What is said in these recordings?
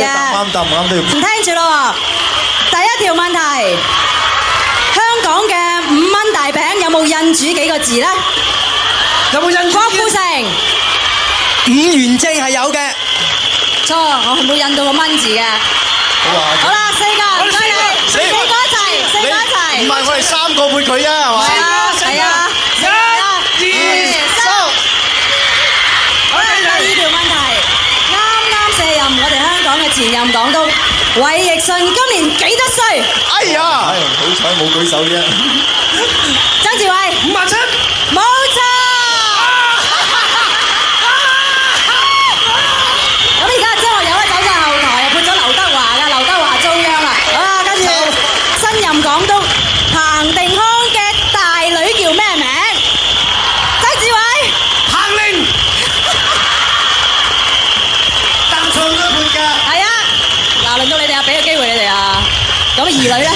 嘅。啱答唔啱都要。聽住咯，第一條問題，香港嘅5蚊大餅有冇印住幾個字咧？有冇印？郭富城， 5元正係有嘅。錯，我係冇印到個蚊字嘅。好啦，4個，唔該你，4個一齊，4個一齊。唔係，我哋3個配佢啊，係嘛？係啊，一、2、3。好啦，第二條問題，啱卸任我哋香港嘅前任港督韋奕信今年幾多歲？哎呀，好彩冇舉手啫。曾志偉57。冇錯。咁而家張學友咧走咗後台，配咗劉德華㗎，劉德華遭殃啦。好啦，跟住新任港督彭定康嘅大女叫咩名？曾志偉。彭玲。答錯咗半格。係啊，嗱，輪到你哋啊，俾個機會你哋啊。咁兒女咧？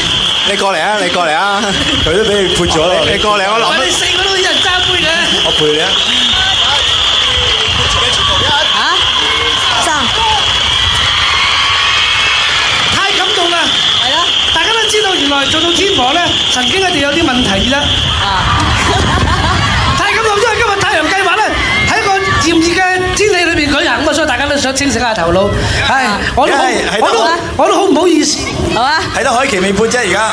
你過嚟啊！你過嚟啊！佢都俾你潑咗咯。你過嚟，我諗。我哋4個都一人揸杯嘅。我陪你啊！嚇？3。太感動啦！係咯。大家都知道原來做到天王咧，曾經一定有啲問題啦。太感動，因為今日太陽計劃咧喺一個炎熱嘅天氣裏邊舉行咁啊，所以大家都想清醒下頭腦。係，我都好唔好意思。好啊。係得海琪未潑啫，而家。